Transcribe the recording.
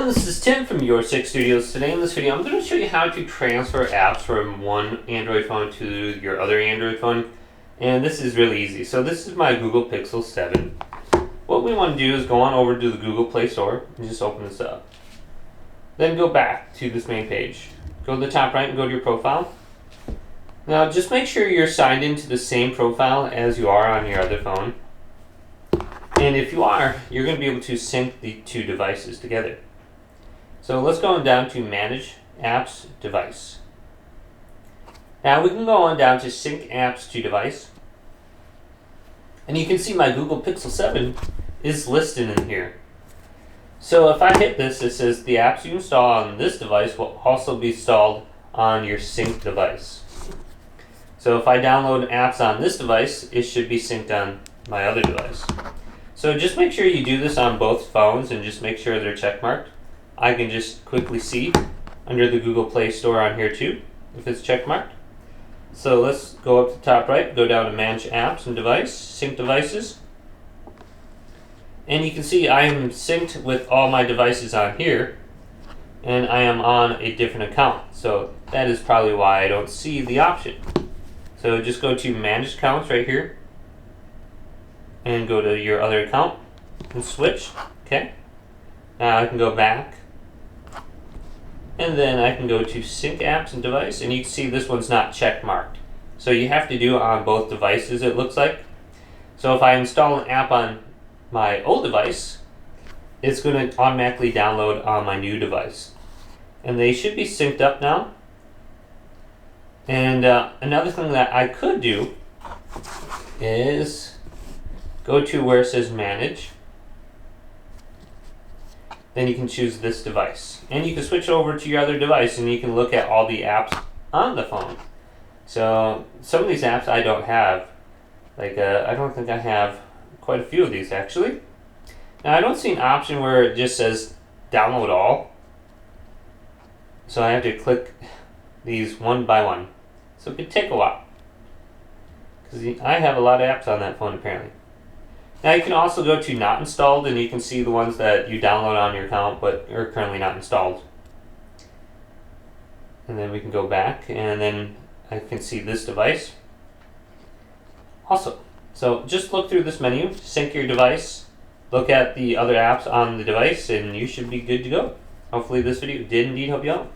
everyone, this is Tim from Your Six Studios. Today in this video I'm going to show you how to transfer apps from one Android phone to your other Android phone, and this is really easy. So this is my Google Pixel 7. What we want to do is go on over to the Google Play Store and just open this up. Then go back to this main page. Go to the top right and go to your profile. Now just make sure you're signed into the same profile as you are on your other phone. And if you are, you're going to be able to sync the two devices together. So let's go on down to Manage Apps Device. Now we can go on down to Sync Apps to Device. And you can see my Google Pixel 7 is listed in here. So if I hit this, it says the apps you install on this device will also be installed on your synced device. So if I download apps on this device, it should be synced on my other device. So just make sure you do this on both phones and just make sure they're checkmarked. I can just quickly see under the Google Play Store on here too, if it's checkmarked. So let's go up to the top right, go down to Manage Apps and Device, Sync Devices. And you can see I am synced with all my devices on here, and I am on a different account. So that is probably why I don't see the option. So just go to Manage Accounts right here, and go to your other account and switch. Okay. Now I can go back, and then I can go to Sync Apps and Device, and you can see this one's not check marked. So you have to do it on both devices, it looks like. So if I install an app on my old device, it's going to automatically download on my new device. And they should be synced up now. And another thing that I could do is go to where it says Manage. Then you can choose this device. And you can switch over to your other device and you can look at all the apps on the phone. So some of these apps I don't have. Like I don't think I have quite a few of these actually. Now I don't see an option where it just says download all. So I have to click these one by one. So it could take a while. Because I have a lot of apps on that phone apparently. Now you can also go to not installed and you can see the ones that you download on your account but are currently not installed. And then we can go back and then I can see this device. Also, so just look through this menu, sync your device, look at the other apps on the device, and you should be good to go. Hopefully this video did indeed help you out.